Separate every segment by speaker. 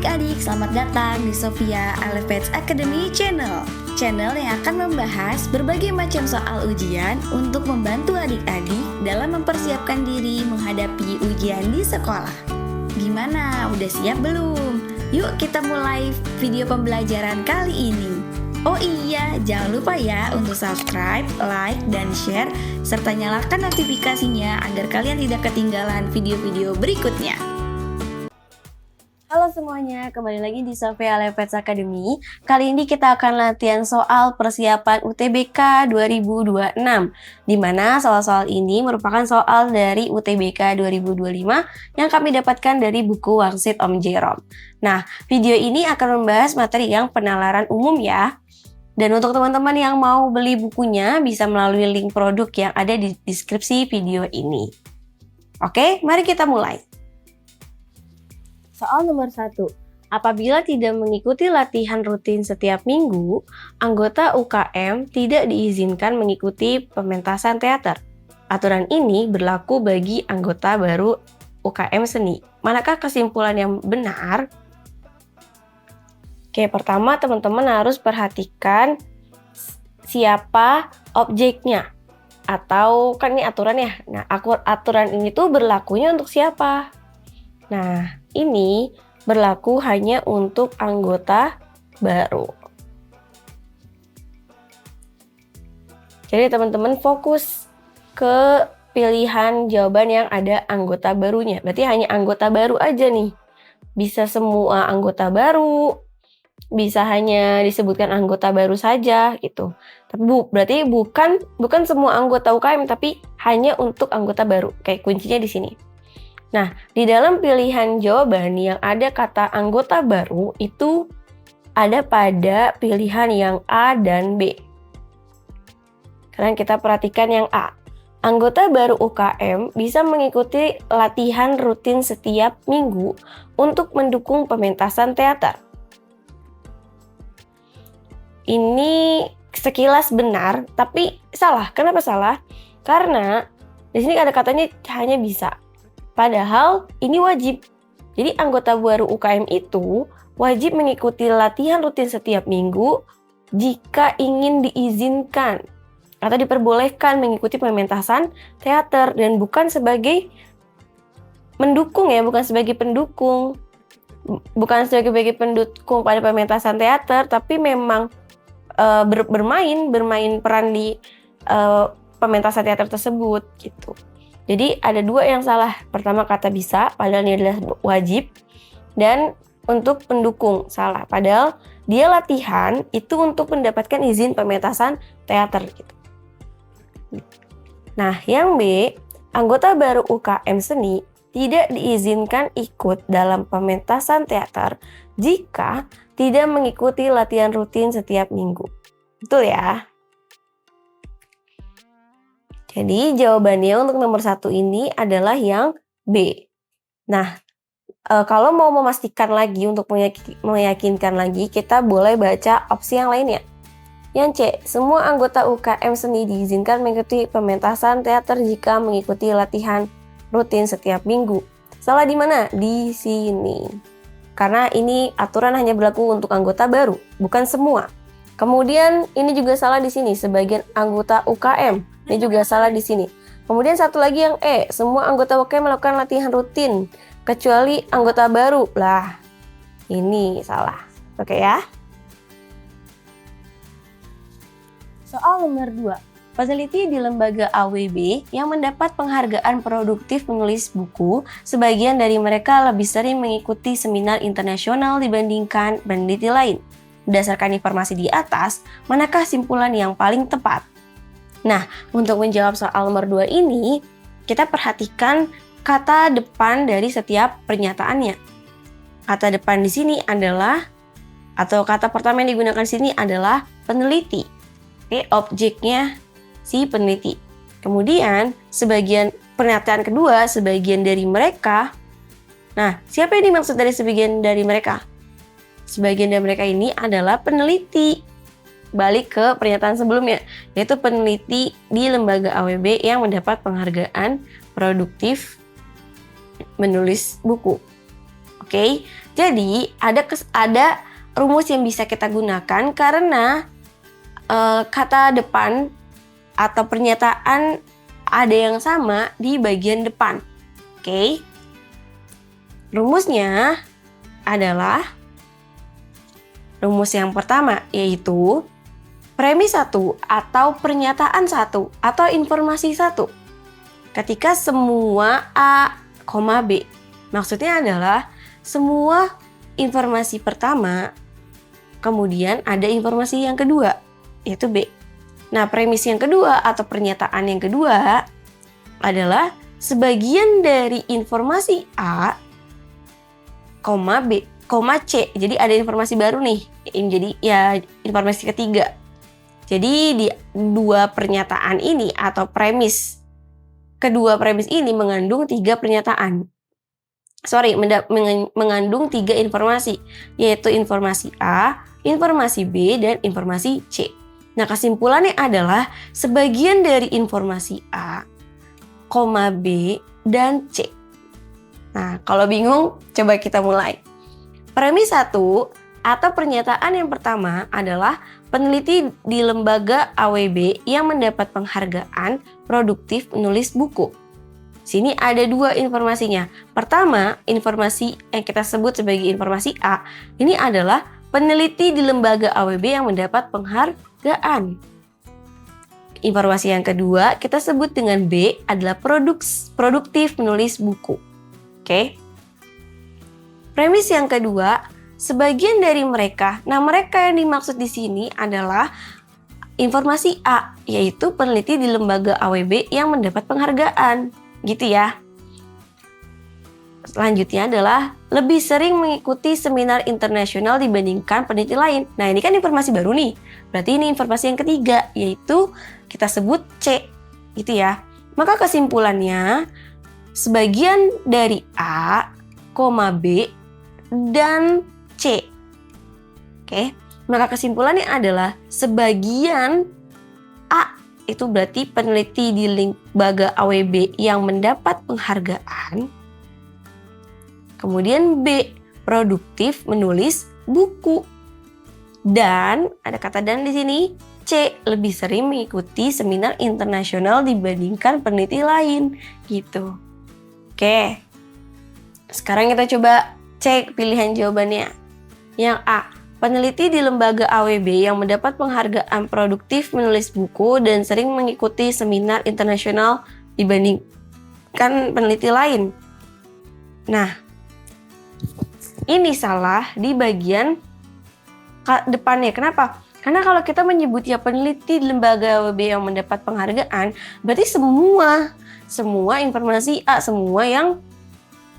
Speaker 1: adik-adik, selamat datang di Sophia Elevate Academy Channel. Channel yang akan membahas berbagai macam soal ujian untuk membantu adik-adik dalam mempersiapkan diri menghadapi ujian di sekolah. Gimana? Udah siap belum? Yuk kita mulai video pembelajaran kali ini. Oh iya, jangan lupa ya untuk subscribe, like, dan share, serta nyalakan notifikasinya agar kalian tidak ketinggalan video-video berikutnya.
Speaker 2: Halo semuanya, kembali lagi di Sophia Elevate Academy. Kali ini kita akan latihan soal persiapan UTBK 2026, di mana soal-soal ini merupakan soal dari UTBK 2025 yang kami dapatkan dari buku Worksheet Om Jerome. Nah, video ini akan membahas materi yang penalaran umum ya. Dan untuk teman-teman yang mau beli bukunya, bisa melalui link produk yang ada di deskripsi video ini. Oke, mari kita mulai. Soal nomor 1. Apabila tidak mengikuti latihan rutin setiap minggu, anggota UKM tidak diizinkan mengikuti pementasan teater. Aturan ini berlaku bagi anggota baru UKM seni. Manakah kesimpulan yang benar? Oke, pertama teman-teman harus perhatikan siapa objeknya. Atau kan ini aturan ya. Nah, aturan ini tuh berlakunya untuk siapa? Nah, ini berlaku hanya untuk anggota baru. Jadi teman-teman fokus ke pilihan jawaban yang ada anggota barunya. Berarti hanya anggota baru aja nih. Bisa semua anggota baru, bisa hanya disebutkan anggota baru saja gitu. Tapi berarti bukan semua anggota UKM, tapi hanya untuk anggota baru. Kayak kuncinya di sini. Nah, di dalam pilihan jawaban yang ada kata anggota baru itu ada pada pilihan yang A dan B. Sekarang kita perhatikan yang A. Anggota baru UKM bisa mengikuti latihan rutin setiap minggu untuk mendukung pementasan teater. Ini sekilas benar, tapi salah. Kenapa salah? Karena di sini ada katanya hanya bisa. Padahal ini wajib. Jadi anggota baru UKM itu wajib mengikuti latihan rutin setiap minggu jika ingin diizinkan atau diperbolehkan mengikuti pementasan teater dan bukan sebagai mendukung ya, bukan sebagai pendukung. Bukan sebagai pendukung pada pementasan teater, tapi memang bermain peran di pementasan teater tersebut gitu. Jadi ada dua yang salah. Pertama kata bisa, padahal ini adalah wajib. Dan untuk pendukung, salah. Padahal dia latihan itu untuk mendapatkan izin pementasan teater. Gitu. Nah, yang B, anggota baru UKM seni tidak diizinkan ikut dalam pementasan teater jika tidak mengikuti latihan rutin setiap minggu. Betul ya? Jadi jawabannya untuk nomor 1 ini adalah yang B. Nah, kalau mau memastikan lagi untuk meyakinkan lagi, kita boleh baca opsi yang lainnya. Yang C, semua anggota UKM seni diizinkan mengikuti pementasan teater jika mengikuti latihan rutin setiap minggu. Salah di mana? Di sini. Karena ini aturan hanya berlaku untuk anggota baru, bukan semua. Kemudian ini juga salah di sini, sebagian anggota UKM. Ini juga salah di sini. Kemudian satu lagi yang E, semua anggota UKM melakukan latihan rutin kecuali anggota baru. Lah, ini salah. Oke ya. Soal nomor 2. Peneliti di lembaga AWB yang mendapat penghargaan produktif menulis buku, sebagian dari mereka lebih sering mengikuti seminar internasional dibandingkan peneliti lain. Berdasarkan informasi di atas, manakah simpulan yang paling tepat? Nah, untuk menjawab soal nomor 2 ini, kita perhatikan kata depan dari setiap pernyataannya. Kata depan di sini adalah, atau kata pertama yang digunakan di sini adalah peneliti. Oke, objeknya si peneliti. Kemudian, pernyataan kedua, sebagian dari mereka. Nah, siapa yang dimaksud dari sebagian dari mereka? Sebagian dari mereka ini adalah peneliti. Balik ke pernyataan sebelumnya, yaitu peneliti di lembaga AWB yang mendapat penghargaan produktif menulis buku. Oke Oke, jadi ada rumus yang bisa kita gunakan karena kata depan atau pernyataan ada yang sama di bagian depan. Oke, rumusnya adalah rumus yang pertama, yaitu premis 1 atau pernyataan 1 atau informasi 1 ketika semua A, B. Maksudnya adalah semua informasi pertama, kemudian ada informasi yang kedua, yaitu B. Nah, premis yang kedua atau pernyataan yang kedua adalah sebagian dari informasi A, B, C. Jadi ada informasi baru nih. Jadi ya informasi ketiga. Jadi di dua pernyataan ini atau kedua premis ini mengandung 3 pernyataan. Mengandung 3 informasi, yaitu informasi A, informasi B, dan informasi C. Nah, kesimpulannya adalah sebagian dari informasi A, B, dan C. Nah, kalau bingung, coba kita mulai. Premis 1 atau pernyataan yang pertama adalah peneliti di lembaga AWB yang mendapat penghargaan produktif menulis buku. Sini ada 2 informasinya. Pertama, informasi yang kita sebut sebagai informasi A, ini adalah peneliti di lembaga AWB yang mendapat penghargaan. Informasi yang kedua kita sebut dengan B adalah produktif menulis buku. Oke. Premis yang kedua, sebagian dari mereka. Nah, mereka yang dimaksud di sini adalah informasi A, yaitu peneliti di lembaga AWB yang mendapat penghargaan. Gitu ya. Selanjutnya adalah lebih sering mengikuti seminar internasional dibandingkan peneliti lain. Nah, ini kan informasi baru nih. Berarti ini informasi yang ketiga, yaitu kita sebut C. Gitu ya. Maka kesimpulannya, sebagian dari A, B, dan C. Oke. Maka kesimpulannya adalah sebagian A itu berarti peneliti di lembaga AWB yang mendapat penghargaan. Kemudian B, produktif menulis buku. Dan ada kata dan di sini, C, lebih sering mengikuti seminar internasional dibandingkan peneliti lain, gitu. Oke. Sekarang kita coba cek pilihan jawabannya. Yang A, peneliti di lembaga AWB yang mendapat penghargaan produktif menulis buku dan sering mengikuti seminar internasional dibandingkan peneliti lain. Nah, ini salah di bagian depannya. Kenapa? Karena kalau kita menyebutnya peneliti di lembaga AWB yang mendapat penghargaan, berarti semua informasi A, semua yang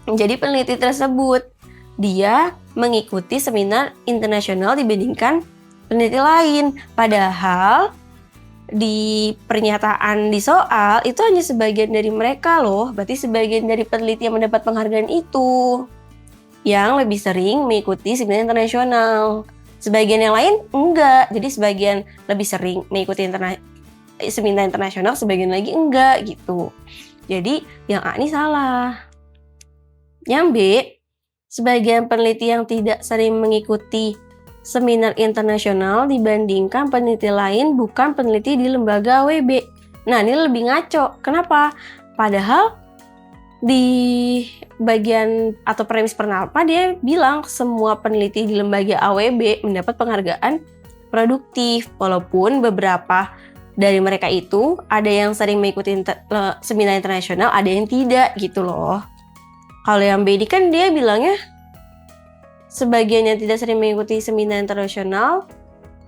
Speaker 2: menjadi peneliti tersebut, dia mengikuti seminar internasional dibandingkan peneliti lain. Padahal di pernyataan di soal itu hanya sebagian dari mereka loh. Berarti sebagian dari peneliti yang mendapat penghargaan itu yang lebih sering mengikuti seminar internasional. Sebagian yang lain enggak. Jadi sebagian lebih sering mengikuti seminar internasional, sebagian lagi enggak gitu. Jadi yang A ini salah. Yang B, sebagian peneliti yang tidak sering mengikuti seminar internasional dibandingkan peneliti lain bukan peneliti di lembaga AWB. Nah, ini lebih ngaco. Kenapa? Padahal di bagian atau premis pertama dia bilang semua peneliti di lembaga AWB mendapat penghargaan produktif. Walaupun beberapa dari mereka itu ada yang sering mengikuti seminar internasional, ada yang tidak gitu loh. Kalau yang B ini kan dia bilangnya sebagian yang tidak sering mengikuti seminar internasional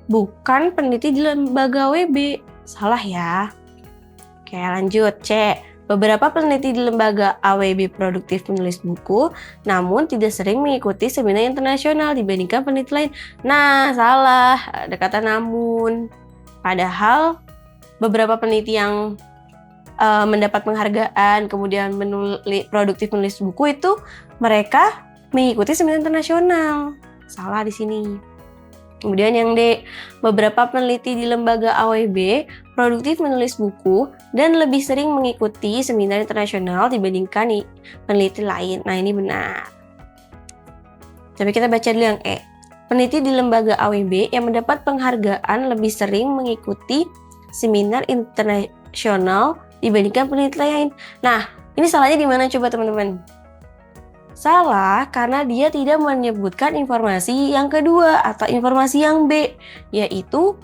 Speaker 2: bukan peneliti di lembaga AWB. Salah ya. Oke, lanjut. C. Beberapa peneliti di lembaga AWB produktif menulis buku, namun tidak sering mengikuti seminar internasional dibandingkan peneliti lain. Nah, salah. Ada kata namun. Padahal beberapa peneliti yang mendapat penghargaan, kemudian produktif menulis buku itu mereka mengikuti seminar internasional. Salah di sini. Kemudian yang D, beberapa peneliti di lembaga AWB produktif menulis buku dan lebih sering mengikuti seminar internasional dibandingkan peneliti lain. Nah, ini benar. Tapi kita baca dulu yang E. Peneliti di lembaga AWB yang mendapat penghargaan lebih sering mengikuti seminar internasional dibandingkan peneliti lain. Nah, ini salahnya di mana coba teman-teman? Salah karena dia tidak menyebutkan informasi yang kedua atau informasi yang B, yaitu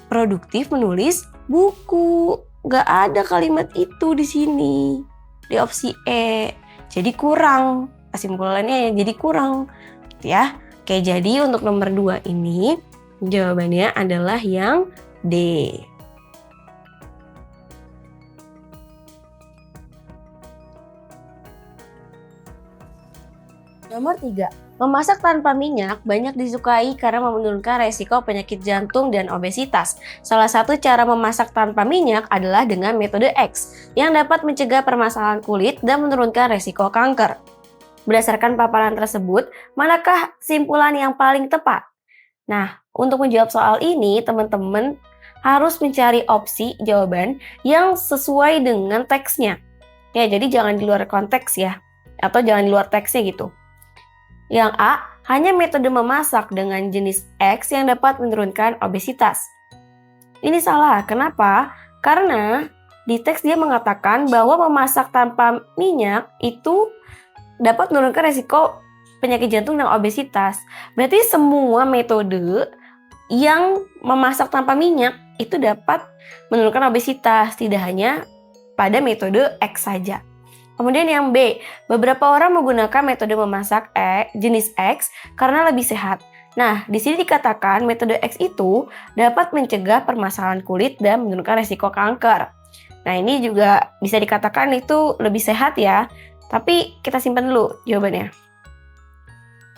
Speaker 2: produktif menulis buku. Gak ada kalimat itu di sini di opsi E. Jadi kurang. Kesimpulannya jadi kurang, gitu ya. Oke, jadi untuk nomor 2 ini jawabannya adalah yang D. Nomor 3. Memasak tanpa minyak banyak disukai karena menurunkan resiko penyakit jantung dan obesitas. Salah satu cara memasak tanpa minyak adalah dengan metode X yang dapat mencegah permasalahan kulit dan menurunkan resiko kanker. Berdasarkan paparan tersebut, manakah kesimpulan yang paling tepat? Nah, untuk menjawab soal ini, teman-teman harus mencari opsi jawaban yang sesuai dengan teksnya. Ya, jadi jangan di luar konteks ya, atau jangan di luar teksnya gitu. Yang A, hanya metode memasak dengan jenis X yang dapat menurunkan obesitas. Ini salah, kenapa? Karena di teks dia mengatakan bahwa memasak tanpa minyak itu dapat menurunkan resiko penyakit jantung dan obesitas. Berarti semua metode yang memasak tanpa minyak itu dapat menurunkan obesitas, tidak hanya pada metode X saja. Kemudian yang B, beberapa orang menggunakan metode memasak jenis X karena lebih sehat. Nah, di sini dikatakan metode X itu dapat mencegah permasalahan kulit dan menurunkan resiko kanker. Nah, ini juga bisa dikatakan itu lebih sehat ya. Tapi kita simpan dulu jawabannya.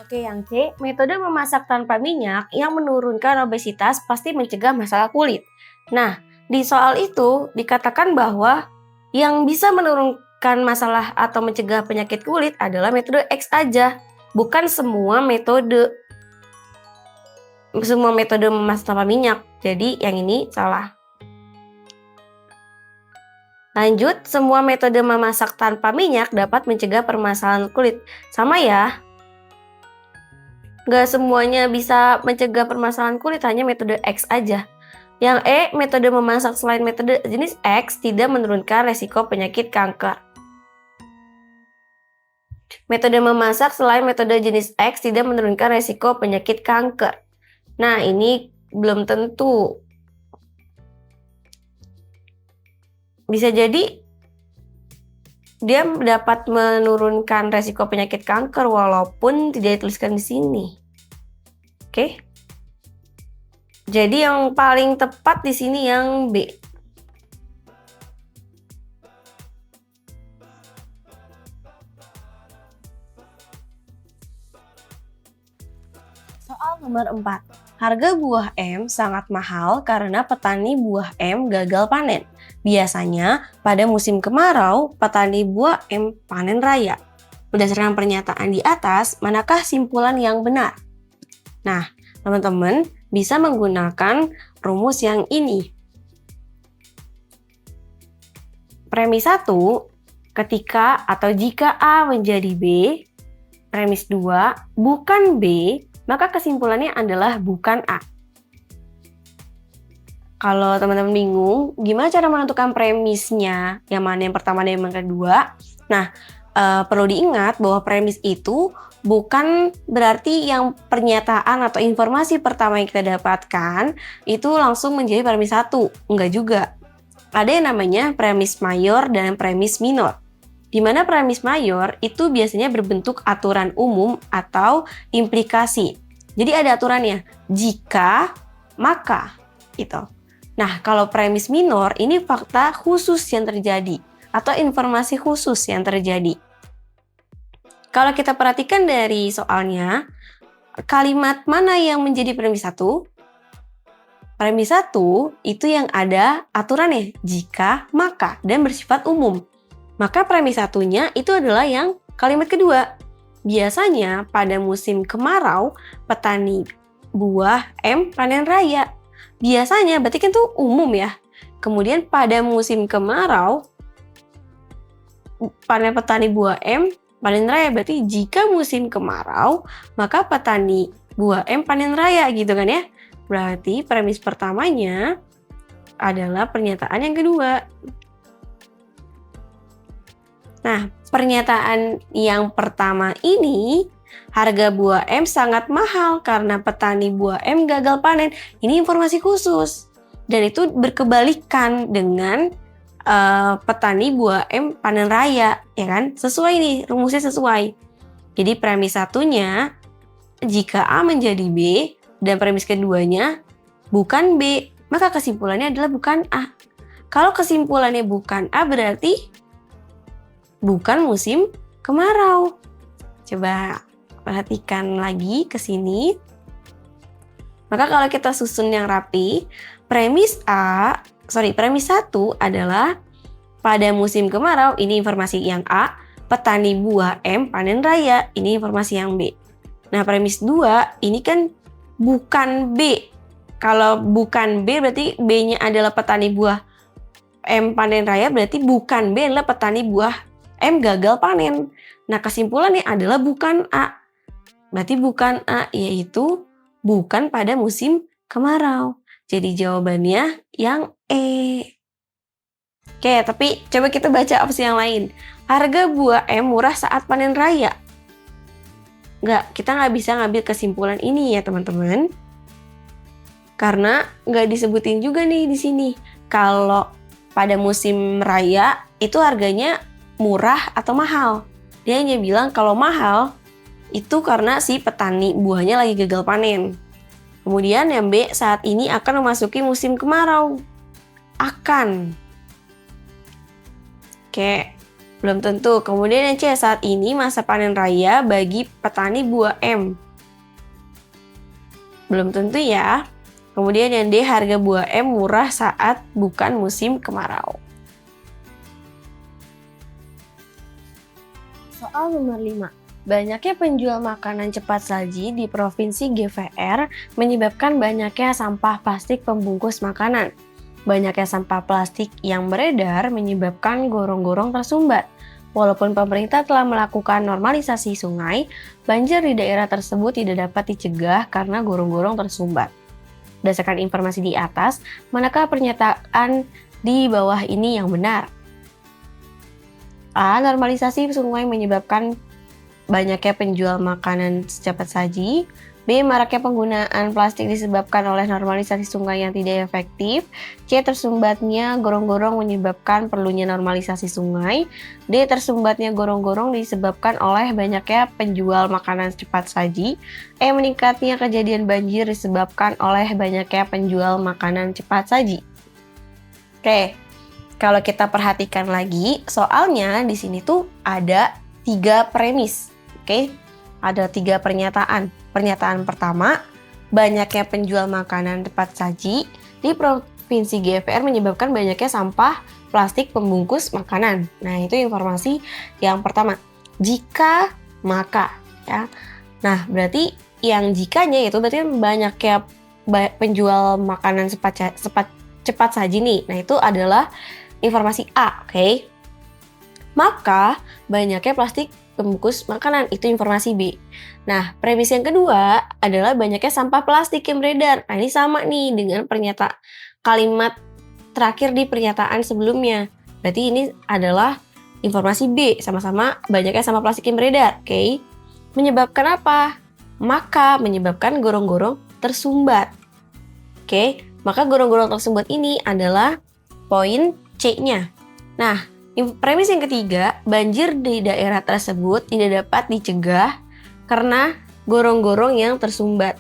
Speaker 2: Oke, yang C, metode memasak tanpa minyak yang menurunkan obesitas pasti mencegah masalah kulit. Nah, di soal itu dikatakan bahwa yang bisa menurunkan masalah atau mencegah penyakit kulit adalah metode X aja, bukan semua metode memasak tanpa minyak. Jadi yang ini salah. Lanjut, semua metode memasak tanpa minyak dapat mencegah permasalahan kulit. Sama ya. Gak semuanya bisa mencegah permasalahan kulit, hanya metode X aja. Yang E, metode memasak selain metode jenis X tidak menurunkan resiko penyakit kanker. Metode memasak selain metode jenis X tidak menurunkan resiko penyakit kanker. Nah, ini belum tentu. Bisa jadi dia dapat menurunkan resiko penyakit kanker walaupun tidak dituliskan di sini. Oke. Jadi yang paling tepat di sini yang B. Soal nomor 4. Harga buah M sangat mahal karena petani buah M gagal panen. Biasanya pada musim kemarau, petani buah M panen raya. Berdasarkan pernyataan di atas, manakah simpulan yang benar? Nah, teman-teman bisa menggunakan rumus yang ini. Premis 1, ketika atau jika A menjadi B. Premis 2, bukan B, maka kesimpulannya adalah bukan A. Kalau teman-teman bingung, gimana cara menentukan premisnya? Yang mana yang pertama dan yang kedua? Nah, perlu diingat bahwa premis itu bukan berarti yang pernyataan atau informasi pertama yang kita dapatkan itu langsung menjadi premis 1. Enggak juga. Ada yang namanya premis mayor dan premis minor. Di mana premis mayor itu biasanya berbentuk aturan umum atau implikasi. Jadi ada aturannya, jika, maka, gitu. Nah, kalau premis minor ini fakta khusus yang terjadi atau informasi khusus yang terjadi. Kalau kita perhatikan dari soalnya, kalimat mana yang menjadi premis 1? Premis 1 itu yang ada aturannya, jika, maka, dan bersifat umum. Maka premis 1-nya itu adalah yang kalimat kedua. Biasanya pada musim kemarau, petani buah M panen raya. Biasanya, berarti kan itu umum ya. Kemudian pada musim kemarau, petani buah M panen raya berarti jika musim kemarau, maka petani buah M panen raya gitu kan ya. Berarti premis pertamanya adalah pernyataan yang kedua. Nah, pernyataan yang pertama ini, harga buah M sangat mahal karena petani buah M gagal panen. Ini informasi khusus. Dan itu berkebalikan dengan petani buah M panen raya, ya kan? Sesuai nih, rumusnya sesuai. Jadi premis satunya, jika A menjadi B, dan premis keduanya bukan B, maka kesimpulannya adalah bukan A. Kalau kesimpulannya bukan A, berarti bukan musim kemarau. Coba perhatikan lagi ke sini. Maka kalau kita susun yang rapi, premis 1 adalah pada musim kemarau, ini informasi yang A, petani buah M panen raya, ini informasi yang B. Nah, premis 2 ini kan bukan B. Kalau bukan B berarti B-nya adalah petani buah M panen raya, berarti bukan B adalah petani buah M gagal panen. Nah, kesimpulannya adalah bukan A. Berarti bukan A, yaitu bukan pada musim kemarau. Jadi jawabannya yang E. Oke, tapi coba kita baca opsi yang lain. Harga buah M murah saat panen raya. Kita nggak bisa ngambil kesimpulan ini ya teman-teman. Karena nggak disebutin juga nih di sini. Kalau pada musim raya itu harganya murah atau mahal. Dia hanya bilang kalau mahal itu karena si petani buahnya lagi gagal panen. Kemudian yang B, saat ini akan memasuki musim kemarau. Akan. Oke, belum tentu. Kemudian yang C, saat ini masa panen raya bagi petani buah M. Belum tentu ya. Kemudian yang D, harga buah M murah saat bukan musim kemarau. Soal nomor 5. Banyaknya penjual makanan cepat saji di Provinsi GVR menyebabkan banyaknya sampah plastik pembungkus makanan. Banyaknya sampah plastik yang beredar menyebabkan gorong-gorong tersumbat. Walaupun pemerintah telah melakukan normalisasi sungai, banjir di daerah tersebut tidak dapat dicegah karena gorong-gorong tersumbat. Berdasarkan informasi di atas, manakah pernyataan di bawah ini yang benar? A. Normalisasi sungai menyebabkan banyaknya penjual makanan cepat saji. B. Maraknya penggunaan plastik disebabkan oleh normalisasi sungai yang tidak efektif. C. Tersumbatnya gorong-gorong menyebabkan perlunya normalisasi sungai. D. Tersumbatnya gorong-gorong disebabkan oleh banyaknya penjual makanan cepat saji. E. Meningkatnya kejadian banjir disebabkan oleh banyaknya penjual makanan cepat saji. Oke, kalau kita perhatikan lagi, soalnya di sini tuh ada 3 premis. Oke, ada 3 pernyataan. Pernyataan pertama, banyaknya penjual makanan cepat saji di Provinsi GVR menyebabkan banyaknya sampah plastik pembungkus makanan. Nah, itu informasi yang pertama. Jika, maka. Ya. Nah, berarti yang jikanya itu berarti banyaknya penjual makanan cepat saji nih. Nah, itu adalah informasi A, oke? Maka, banyaknya plastik pembungkus makanan, itu informasi B. Nah, premis yang kedua adalah banyaknya sampah plastik yang beredar. Nah, ini sama nih dengan kalimat terakhir di pernyataan sebelumnya. Berarti ini adalah informasi B, sama-sama banyaknya sampah plastik yang beredar, oke? Menyebabkan apa? Maka menyebabkan gorong-gorong tersumbat. Oke, maka gorong-gorong tersumbat ini adalah poin C-nya. Nah, premis yang ketiga, banjir di daerah tersebut tidak dapat dicegah karena gorong-gorong yang tersumbat.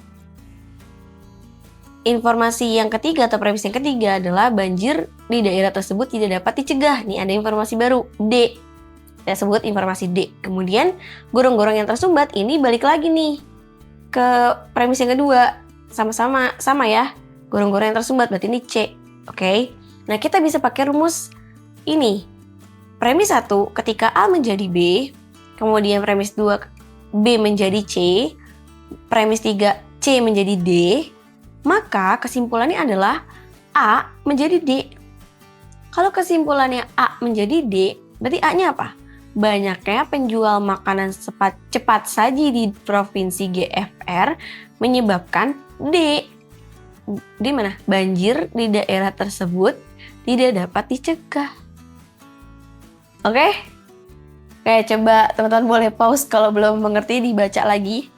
Speaker 2: Informasi yang ketiga atau premis yang ketiga adalah banjir di daerah tersebut tidak dapat dicegah. Nih ada informasi baru, D. Saya sebut informasi D. Kemudian gorong-gorong yang tersumbat ini balik lagi nih ke premis yang kedua. Sama ya. Gorong-gorong yang tersumbat berarti ini C. Oke. Nah, kita bisa pakai rumus ini. Premis 1, ketika A menjadi B, kemudian premis 2, B menjadi C, premis 3, C menjadi D, maka kesimpulannya adalah A menjadi D. Kalau kesimpulannya A menjadi D, berarti A-nya apa? banyaknya penjual makanan cepat saji di Provinsi GFR menyebabkan D. Di mana? Banjir di daerah tersebut tidak dapat dicegah. Oke? Oke, coba teman-teman boleh pause kalau belum mengerti, dibaca lagi.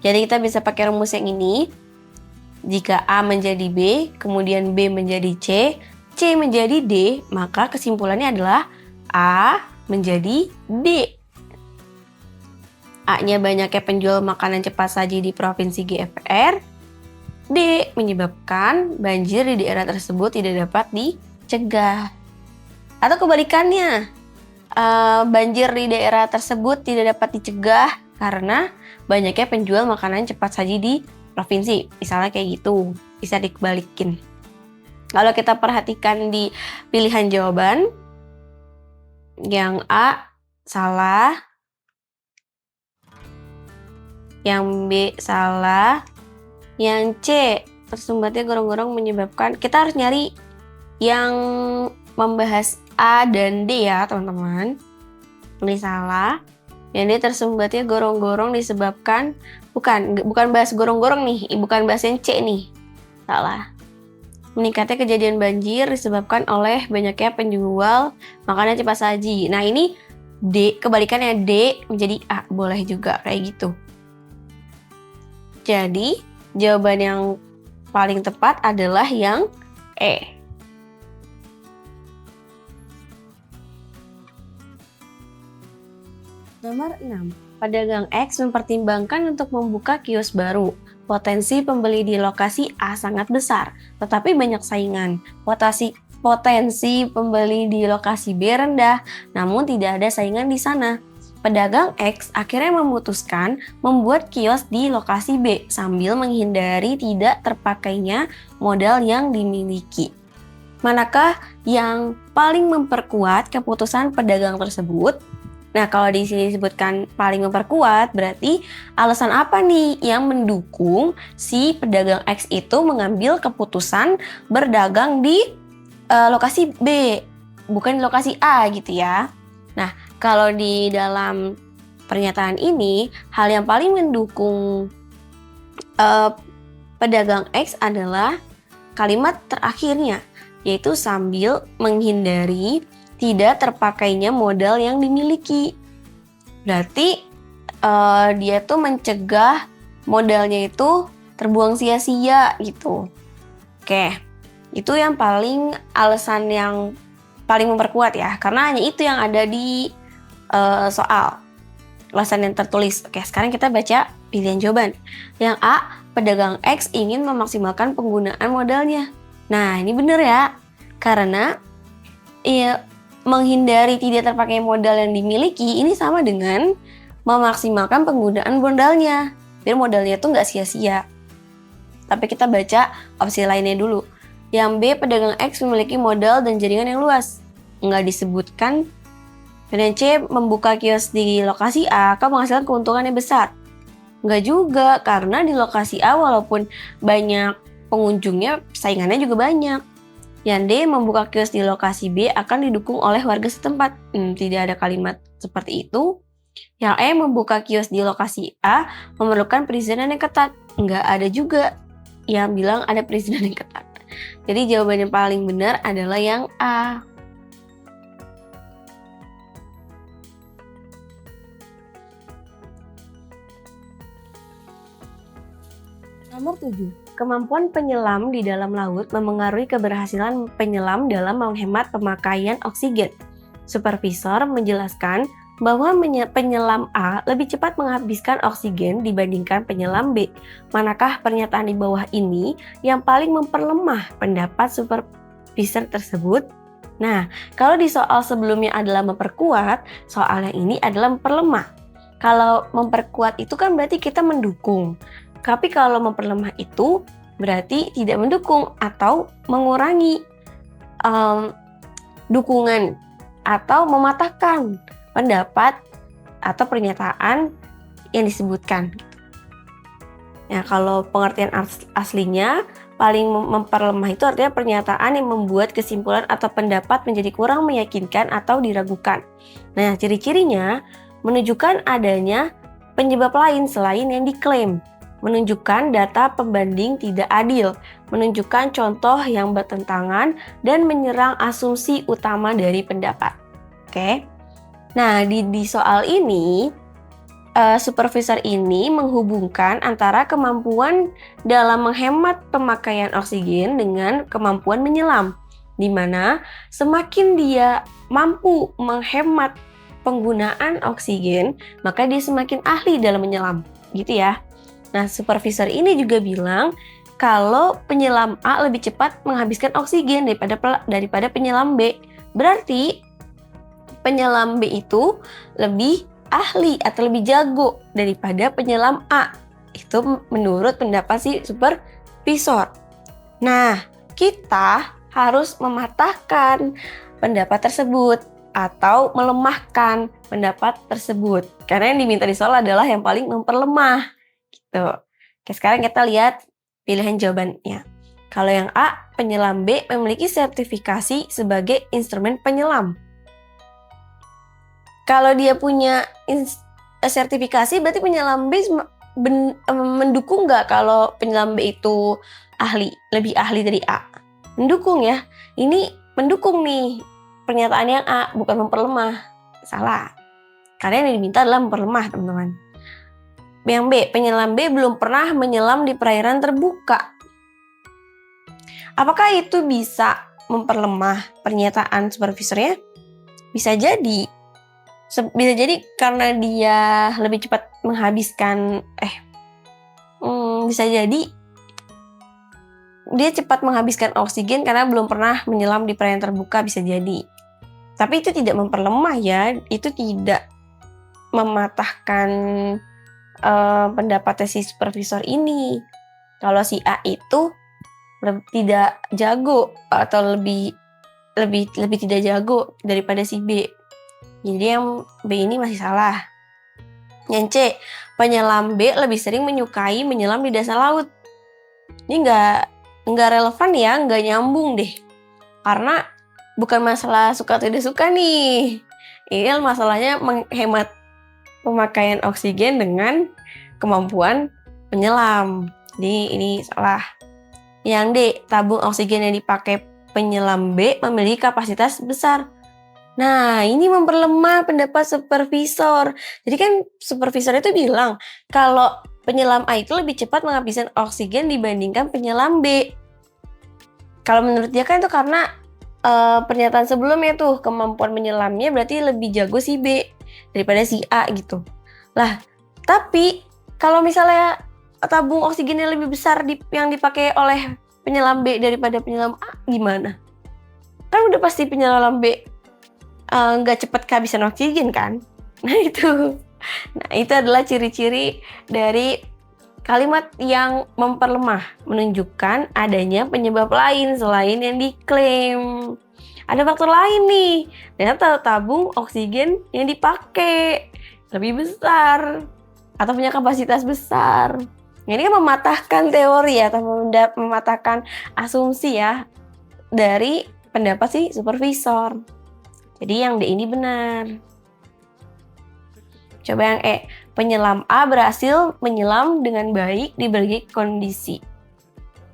Speaker 2: Jadi kita bisa pakai rumus yang ini. Jika A menjadi B, kemudian B menjadi C menjadi D, maka kesimpulannya adalah A menjadi D. A-nya banyaknya penjual makanan cepat saji di Provinsi GFR. D menyebabkan banjir di daerah tersebut tidak dapat dicegah. Atau kebalikannya, banjir di daerah tersebut tidak dapat dicegah karena banyaknya penjual makanan cepat saji di provinsi. Misalnya kayak gitu, bisa dikebalikin. Kalau kita perhatikan di pilihan jawaban, yang A salah, yang B salah, yang C tersumbatnya gorong-gorong menyebabkan. Kita harus nyari yang membahas A dan D ya teman-teman. Ini salah. Yang D tersumbatnya gorong-gorong disebabkan, bukan bahas gorong-gorong nih, bukan bahas yang C nih. Salah. Meningkatnya kejadian banjir disebabkan oleh banyaknya penjual makanan cepat saji. Nah ini D, kebalikannya D menjadi A, boleh juga kayak gitu. Jadi jawaban yang paling tepat adalah yang E. Nomor 6. Pedagang X mempertimbangkan untuk membuka kios baru. Potensi pembeli di lokasi A sangat besar, tetapi banyak saingan. Potensi pembeli di lokasi B rendah, namun tidak ada saingan di sana. Pedagang X akhirnya memutuskan membuat kios di lokasi B sambil menghindari tidak terpakainya modal yang dimiliki. Manakah yang paling memperkuat keputusan pedagang tersebut? Nah, kalau di sini disebutkan paling memperkuat, berarti alasan apa nih yang mendukung si pedagang X itu mengambil keputusan berdagang di lokasi B, bukan di lokasi A gitu ya. Nah, kalau di dalam pernyataan ini, hal yang paling mendukung pedagang X adalah kalimat terakhirnya, yaitu sambil menghindari tidak terpakainya modal yang dimiliki. Berarti dia tuh mencegah modalnya itu terbuang sia-sia gitu. Oke, itu yang paling alasan yang paling memperkuat ya, karena hanya itu yang ada di soal alasan yang tertulis. Oke, sekarang kita baca pilihan jawaban. Yang A, pedagang X ingin memaksimalkan penggunaan modalnya. Nah, ini benar ya, karena menghindari tidak terpakai modal yang dimiliki ini sama dengan memaksimalkan penggunaan modalnya, biar modalnya tuh nggak sia-sia. Tapi kita baca opsi lainnya dulu. Yang B, pedagang X memiliki modal dan jaringan yang luas. Nggak disebutkan. Dan C, membuka kios di lokasi A akan menghasilkan keuntungan yang besar. Nggak juga, karena di lokasi A walaupun banyak pengunjungnya, saingannya juga banyak. Yang D, membuka kios di lokasi B akan didukung oleh warga setempat. Tidak ada kalimat seperti itu. Yang E, membuka kios di lokasi A memerlukan perizinan yang ketat. Nggak ada juga yang bilang ada perizinan yang ketat. Jadi jawaban yang paling benar adalah yang A. Nomor 7. Kemampuan penyelam di dalam laut memengaruhi keberhasilan penyelam dalam menghemat pemakaian oksigen. Supervisor menjelaskan bahwa penyelam A lebih cepat menghabiskan oksigen dibandingkan penyelam B. Manakah pernyataan di bawah ini yang paling memperlemah pendapat supervisor tersebut? Nah, kalau di soal sebelumnya adalah memperkuat, soal yang ini adalah memperlemah. Kalau memperkuat itu kan berarti kita mendukung. Tapi kalau memperlemah itu berarti tidak mendukung atau mengurangi dukungan atau mematahkan pendapat atau pernyataan yang disebutkan. Nah, kalau pengertian aslinya paling memperlemah itu artinya pernyataan yang membuat kesimpulan atau pendapat menjadi kurang meyakinkan atau diragukan. Nah, ciri-cirinya menunjukkan adanya penyebab lain selain yang diklaim, menunjukkan data pembanding tidak adil, menunjukkan contoh yang bertentangan, dan menyerang asumsi utama dari pendapat. Oke. Nah, di soal ini supervisor ini menghubungkan antara kemampuan dalam menghemat pemakaian oksigen dengan kemampuan menyelam, di mana semakin dia mampu menghemat penggunaan oksigen, maka dia semakin ahli dalam menyelam, gitu ya. Nah, supervisor ini juga bilang kalau penyelam A lebih cepat menghabiskan oksigen daripada penyelam B. Berarti penyelam B itu lebih ahli atau lebih jago daripada penyelam A. Itu menurut pendapat si supervisor. Nah, kita harus mematahkan pendapat tersebut atau melemahkan pendapat tersebut. Karena yang diminta di soal adalah yang paling memperlemah. Gitu. Oke, sekarang kita lihat pilihan jawabannya. Kalau yang A, penyelam B memiliki sertifikasi sebagai instrumen penyelam. Kalau dia punya sertifikasi, berarti penyelam B mendukung nggak kalau penyelam B itu lebih ahli dari A? Mendukung ya. Ini mendukung nih pernyataan yang A, bukan memperlemah. Salah. Karena yang diminta adalah memperlemah, teman-teman. Yang B, penyelam B belum pernah menyelam di perairan terbuka. Apakah itu bisa memperlemah pernyataan supervisornya? Bisa jadi. Bisa jadi karena dia lebih cepat menghabiskan bisa jadi dia cepat menghabiskan oksigen karena belum pernah menyelam di perairan terbuka, bisa jadi. Tapi itu tidak memperlemah ya, itu tidak mematahkan pendapat si supervisor ini. Kalau si A itu tidak jago atau lebih tidak jago daripada si B. Jadi yang B ini masih salah. Yang C, penyelam B lebih sering menyukai menyelam di dasar laut. Ini nggak relevan ya, nggak nyambung deh. Karena bukan masalah suka atau tidak suka nih. Ini masalahnya menghemat pemakaian oksigen dengan kemampuan penyelam. Jadi ini salah. Yang D, tabung oksigen yang dipakai penyelam B memiliki kapasitas besar. Nah, ini memperlemah pendapat supervisor. Jadi kan supervisor itu bilang kalau penyelam A itu lebih cepat menghabiskan oksigen dibandingkan penyelam B. Kalau menurut dia kan itu karena pernyataan sebelumnya tuh kemampuan menyelamnya berarti lebih jago si B daripada si A gitu. Lah, tapi kalau misalnya tabung oksigennya lebih besar yang dipakai oleh penyelam B daripada penyelam A, gimana? Kan udah pasti penyelam B nggak cepat kehabisan oksigen kan? Nah itu adalah ciri-ciri dari kalimat yang memperlemah, menunjukkan adanya penyebab lain selain yang diklaim. Ada faktor lain nih, ternyata tabung oksigen yang dipakai lebih besar atau punya kapasitas besar. Ini kan mematahkan teori atau mematahkan asumsi ya dari pendapat si supervisor. Jadi yang D ini benar. Coba yang E. Penyelam A berhasil menyelam dengan baik di berbagai kondisi.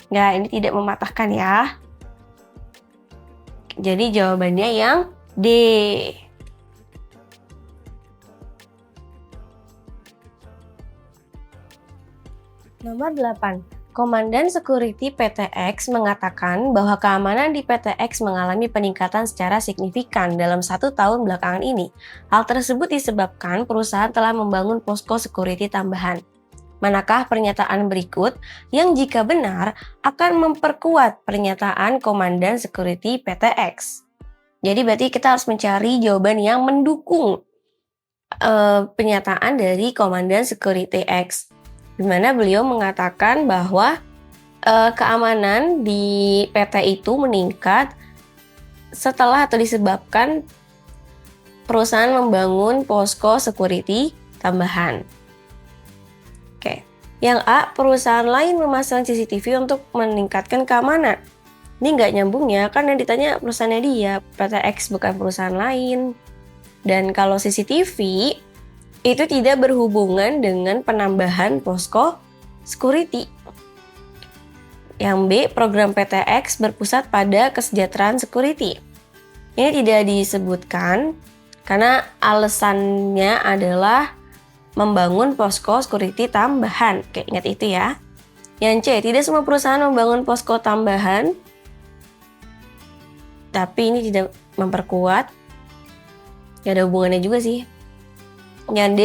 Speaker 2: Nggak, ini tidak mematahkan ya. Jadi jawabannya yang D. Nomor 8. Komandan Security PTX mengatakan bahwa keamanan di PTX mengalami peningkatan secara signifikan dalam 1 tahun belakangan ini. Hal tersebut disebabkan perusahaan telah membangun posko security tambahan. Manakah pernyataan berikut yang jika benar akan memperkuat pernyataan Komandan Security PTX? Jadi berarti kita harus mencari jawaban yang mendukung pernyataan dari Komandan Security X. Di mana beliau mengatakan bahwa keamanan di PT itu meningkat setelah atau disebabkan perusahaan membangun posko security tambahan. Oke, Yang A, perusahaan lain memasang CCTV untuk meningkatkan keamanan. Ini nggak nyambung ya, kan yang ditanya perusahaannya dia, PTX bukan perusahaan lain. Dan kalau CCTV, itu tidak berhubungan dengan penambahan posko security. Yang B, program PTX berpusat pada kesejahteraan security. Ini tidak disebutkan karena alasannya adalah membangun posko security tambahan. Oke, ingat itu ya. Yang C, tidak semua perusahaan membangun posko tambahan, tapi ini tidak memperkuat. Gak ada hubungannya juga sih. Yang D,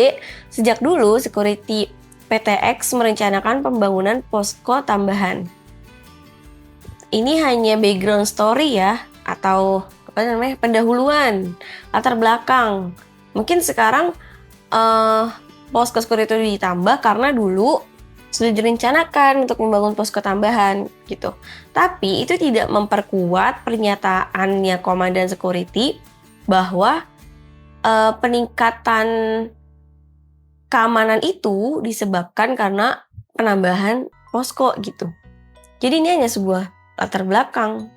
Speaker 2: sejak dulu security PTX merencanakan pembangunan posko tambahan. Ini hanya background story ya, atau pendahuluan, latar belakang. Mungkin sekarang posko security itu ditambah karena dulu sudah direncanakan untuk membangun posko tambahan gitu. Tapi itu tidak memperkuat pernyataannya Komandan Security bahwa peningkatan keamanan itu disebabkan karena penambahan posko gitu. Jadi ini hanya sebuah latar belakang,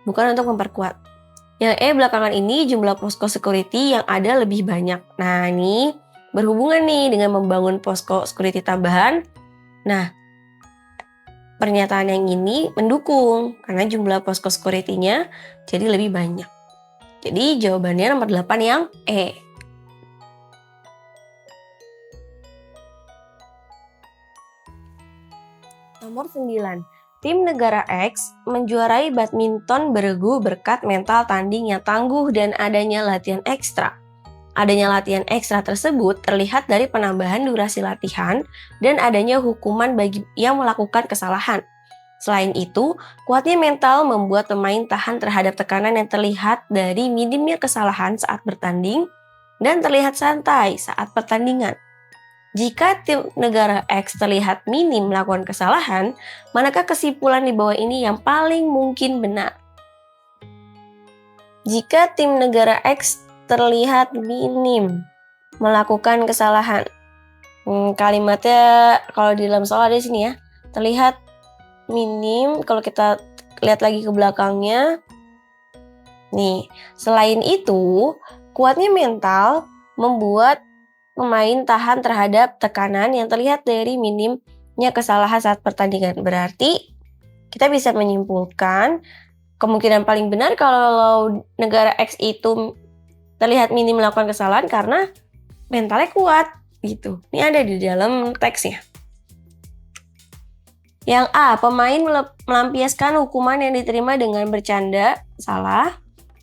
Speaker 2: bukan untuk memperkuat. Yang E, belakangan ini jumlah posko security yang ada lebih banyak. Nah, ini berhubungan nih dengan membangun posko security tambahan. Nah, pernyataan yang ini mendukung karena jumlah posko security-nya jadi lebih banyak. Jadi jawabannya nomor 8 yang E. Nomor 9. Tim negara X menjuarai badminton beregu berkat mental tanding yang tangguh dan adanya latihan ekstra. Adanya latihan ekstra tersebut terlihat dari penambahan durasi latihan dan adanya hukuman bagi yang melakukan kesalahan. Selain itu, kuatnya mental membuat pemain tahan terhadap tekanan yang terlihat dari minimnya kesalahan saat bertanding dan terlihat santai saat pertandingan. Jika tim negara X terlihat minim melakukan kesalahan, manakah kesimpulan di bawah ini yang paling mungkin benar? Jika tim negara X terlihat minim melakukan kesalahan, kalimatnya kalau di dalam soal ada di sini ya, terlihat minim. Kalau kita lihat lagi ke belakangnya, nih, selain itu, kuatnya mental membuat pemain tahan terhadap tekanan yang terlihat dari minimnya kesalahan saat pertandingan. Berarti kita bisa menyimpulkan kemungkinan paling benar kalau negara X itu terlihat minim melakukan kesalahan karena mentalnya kuat gitu. Ini ada di dalam teksnya. Yang A, pemain melampiaskan hukuman yang diterima dengan bercanda. Salah.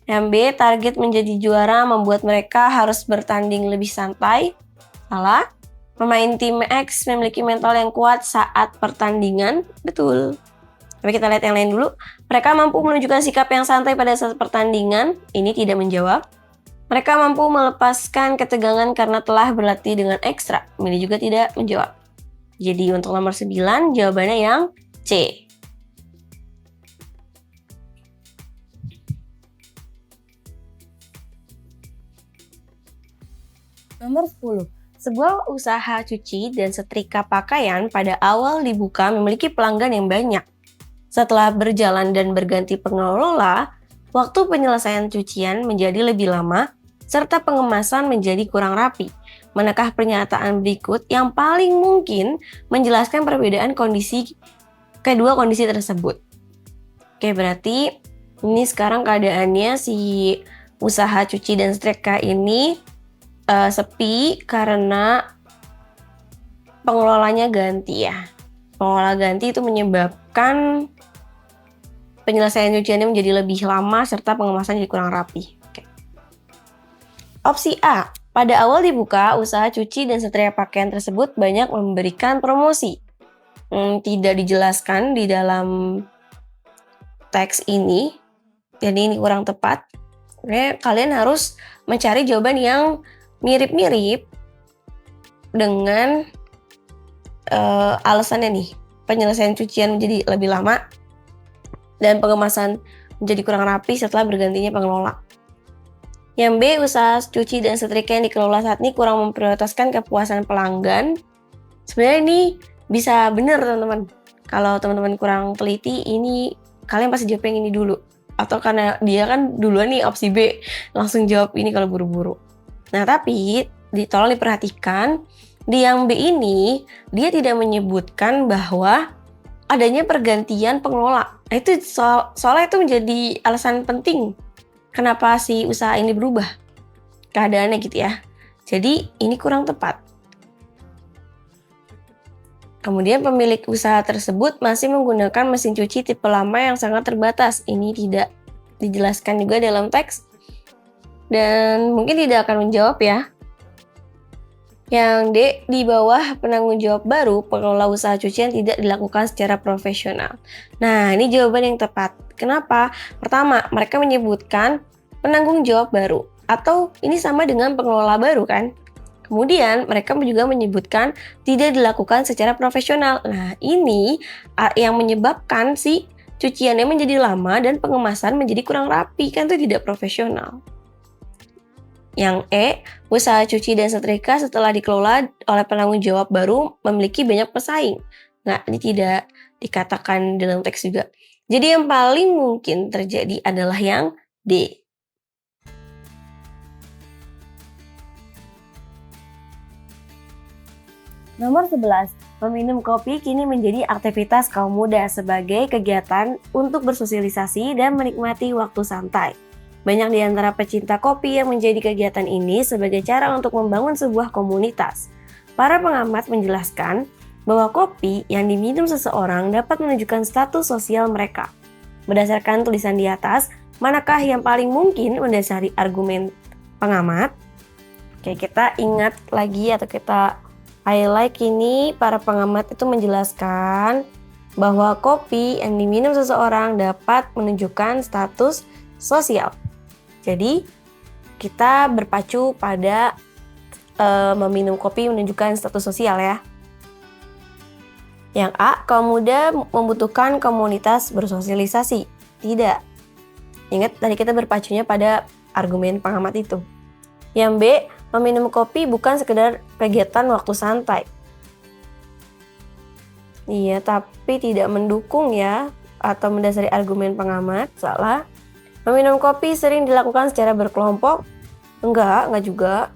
Speaker 2: Yang B, target menjadi juara membuat mereka harus bertanding lebih santai. Salah. Pemain tim X memiliki mental yang kuat saat pertandingan. Betul. Tapi kita lihat yang lain dulu. Mereka mampu menunjukkan sikap yang santai pada saat pertandingan. Ini tidak menjawab. Mereka mampu melepaskan ketegangan karena telah berlatih dengan ekstra. Ini juga tidak menjawab. Jadi untuk nomor 9 jawabannya yang C. Nomor 10. Sebuah usaha cuci dan setrika pakaian pada awal dibuka memiliki pelanggan yang banyak. Setelah berjalan dan berganti pengelola, waktu penyelesaian cucian menjadi lebih lama, serta pengemasan menjadi kurang rapi. Manakah pernyataan berikut yang paling mungkin menjelaskan perbedaan kedua kondisi tersebut? Oke, berarti ini sekarang keadaannya si usaha cuci dan setrika ini sepi karena pengelolanya ganti ya. Pengelola ganti itu menyebabkan penyelesaian cuciannya menjadi lebih lama serta pengemasan jadi kurang rapi. Oke. Opsi A, pada awal dibuka, usaha cuci dan setrika pakaian tersebut banyak memberikan promosi. Tidak dijelaskan di dalam teks ini, jadi ini kurang tepat. Sebenarnya kalian harus mencari jawaban yang mirip-mirip dengan alasannya nih. Penyelesaian cucian menjadi lebih lama dan pengemasan menjadi kurang rapi setelah bergantinya pengelola. Yang B, usaha cuci dan setrika yang dikelola saat ini kurang memprioritaskan kepuasan pelanggan. Sebenarnya ini bisa bener teman-teman. Kalau teman-teman kurang teliti, ini kalian pasti jawab yang ini dulu. Atau karena dia kan duluan nih opsi B, langsung jawab ini kalau buru-buru. Nah tapi tolong diperhatikan, di yang B ini dia tidak menyebutkan bahwa adanya pergantian pengelola. Nah, itu soalnya itu menjadi alasan penting kenapa si usaha ini berubah keadaannya gitu ya. Jadi ini kurang tepat. Kemudian pemilik usaha tersebut masih menggunakan mesin cuci tipe lama yang sangat terbatas. Ini tidak dijelaskan juga dalam teks dan mungkin tidak akan menjawab ya. Yang D, di bawah penanggung jawab baru, pengelola usaha cucian tidak dilakukan secara profesional. Nah, ini jawaban yang tepat. Kenapa? Pertama, mereka menyebutkan penanggung jawab baru, atau ini sama dengan pengelola baru kan? Kemudian, mereka juga menyebutkan tidak dilakukan secara profesional. Nah, ini yang menyebabkan si cuciannya menjadi lama dan pengemasan menjadi kurang rapi, kan itu tidak profesional. Yang E, usaha cuci dan setrika setelah dikelola oleh penanggung jawab baru memiliki banyak pesaing. Nah, ini tidak dikatakan dalam teks juga. Jadi yang paling mungkin terjadi adalah yang D. Nomor 11, meminum kopi kini menjadi aktivitas kaum muda sebagai kegiatan untuk bersosialisasi dan menikmati waktu santai. Banyak di antara pecinta kopi yang menjadi kegiatan ini sebagai cara untuk membangun sebuah komunitas. Para pengamat menjelaskan bahwa kopi yang diminum seseorang dapat menunjukkan status sosial mereka. Berdasarkan tulisan di atas, manakah yang paling mungkin mendasari argumen pengamat? Oke, kita ingat lagi atau kita highlight ini, para pengamat itu menjelaskan bahwa kopi yang diminum seseorang dapat menunjukkan status sosial. Jadi kita berpacu pada meminum kopi menunjukkan status sosial ya. Yang A, kaum muda membutuhkan komunitas bersosialisasi. Tidak. Ingat tadi kita berpacunya pada argumen pengamat itu. Yang B, meminum kopi bukan sekedar kegiatan waktu santai. Iya, tapi tidak mendukung ya atau mendasari argumen pengamat. Salah. Meminum kopi sering dilakukan secara berkelompok? Enggak juga.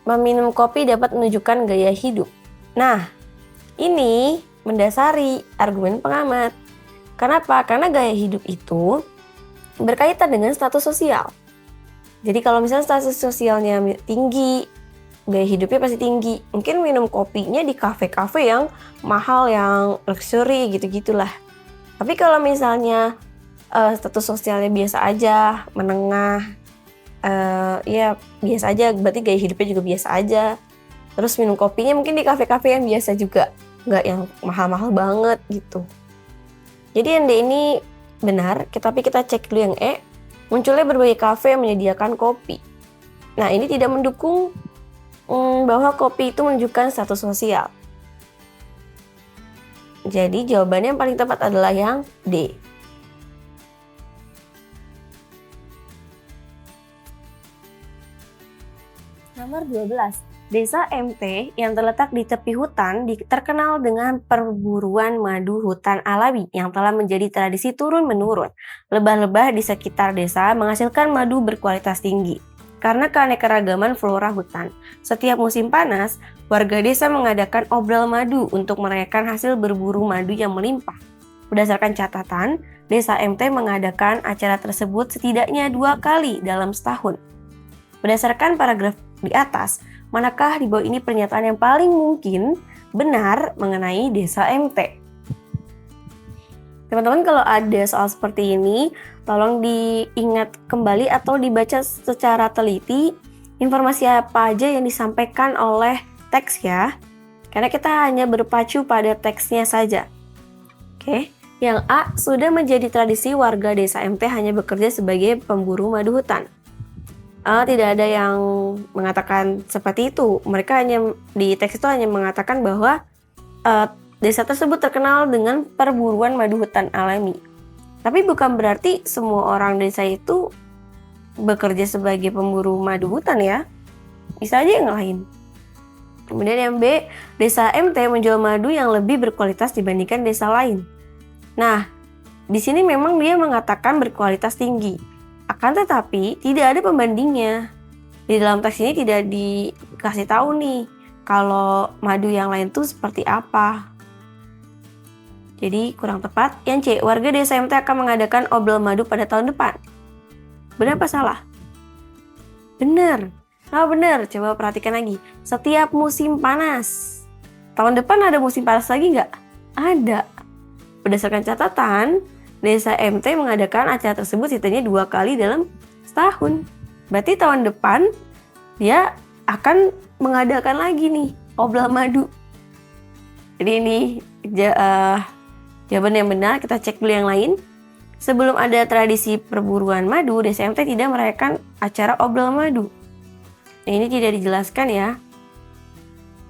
Speaker 2: Meminum kopi dapat menunjukkan gaya hidup. Nah, ini mendasari argumen pengamat. Kenapa? Karena gaya hidup itu berkaitan dengan status sosial. Jadi kalau misalnya status sosialnya tinggi, gaya hidupnya pasti tinggi. Mungkin minum kopinya di kafe-kafe yang mahal, yang luxury gitu-gitulah. Tapi kalau misalnya status sosialnya biasa aja, menengah, ya biasa aja, berarti gaya hidupnya juga biasa aja. Terus minum kopinya mungkin di kafe-kafe yang biasa juga, nggak yang mahal-mahal banget gitu. Jadi yang D ini benar, tapi kita cek dulu yang E. Munculnya berbagai kafe yang menyediakan kopi. Nah, ini tidak mendukung bahwa kopi itu menunjukkan status sosial. Jadi jawabannya yang paling tepat adalah yang D. Nomor 12. Desa MT yang terletak di tepi hutan terkenal dengan perburuan madu hutan alami yang telah menjadi tradisi turun-menurun. Lebah-lebah di sekitar desa menghasilkan madu berkualitas tinggi. Karena keanekaragaman flora hutan, setiap musim panas, warga desa mengadakan obral madu untuk merayakan hasil berburu madu yang melimpah. Berdasarkan catatan, Desa MT mengadakan acara tersebut setidaknya 2 kali dalam setahun. Berdasarkan paragraf di atas, manakah di bawah ini pernyataan yang paling mungkin benar mengenai Desa MT? Teman-teman, kalau ada soal seperti ini, tolong diingat kembali atau dibaca secara teliti informasi apa aja yang disampaikan oleh teks ya. Karena kita hanya berpacu pada teksnya saja. Oke, yang A, sudah menjadi tradisi warga Desa MT hanya bekerja sebagai pemburu madu hutan. Tidak ada yang mengatakan seperti itu. Mereka hanya di teks itu hanya mengatakan bahwa desa tersebut terkenal dengan perburuan madu hutan alami. Tapi bukan berarti semua orang desa itu bekerja sebagai pemburu madu hutan ya. Bisa aja yang lain. Kemudian yang B, desa MT menjual madu yang lebih berkualitas dibandingkan desa lain. Nah, di sini memang dia mengatakan berkualitas tinggi. Akan tetapi tidak ada pembandingnya. Di dalam teks ini tidak dikasih tahu nih kalau madu yang lain tuh seperti apa. Jadi kurang tepat. Yang C, warga desa MT akan mengadakan obral madu pada tahun depan. Benar apa salah? Benar. Nah benar, coba perhatikan lagi. Setiap musim panas. Tahun depan ada musim panas lagi nggak? Ada. Berdasarkan catatan, desa MT mengadakan acara tersebut setidaknya 2 kali dalam setahun. Berarti tahun depan dia akan mengadakan lagi nih obral madu. Jadi ini jawaban yang benar. Kita cek dulu yang lain. Sebelum ada tradisi perburuan madu, desa MT tidak merayakan acara obral madu. Nah, ini tidak dijelaskan ya.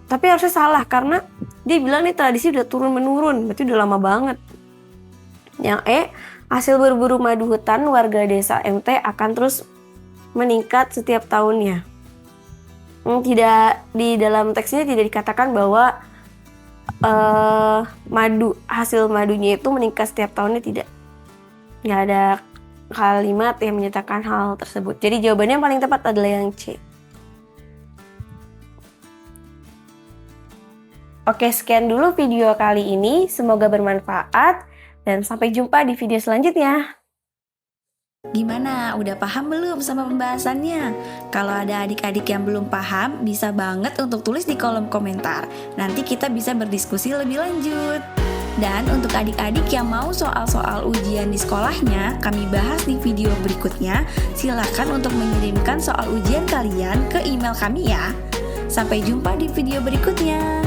Speaker 2: Tapi harusnya salah karena dia bilang nih tradisi udah turun-menurun, berarti udah lama banget. Yang E, hasil berburu madu hutan warga desa MT akan terus meningkat setiap tahunnya. Tidak, di dalam teksnya tidak dikatakan bahwa hasil madunya itu meningkat setiap tahunnya, tidak. Nggak ada kalimat yang menyatakan hal tersebut. Jadi jawabannya yang paling tepat adalah yang C. Oke, sekian dulu video kali ini. Semoga bermanfaat dan sampai jumpa di video selanjutnya.
Speaker 1: Gimana? Udah paham belum sama pembahasannya? Kalau ada adik-adik yang belum paham, bisa banget untuk tulis di kolom komentar. Nanti kita bisa berdiskusi lebih lanjut. Dan untuk adik-adik yang mau soal-soal ujian di sekolahnya, kami bahas di video berikutnya. Silakan untuk mengirimkan soal ujian kalian ke email kami ya. Sampai jumpa di video berikutnya.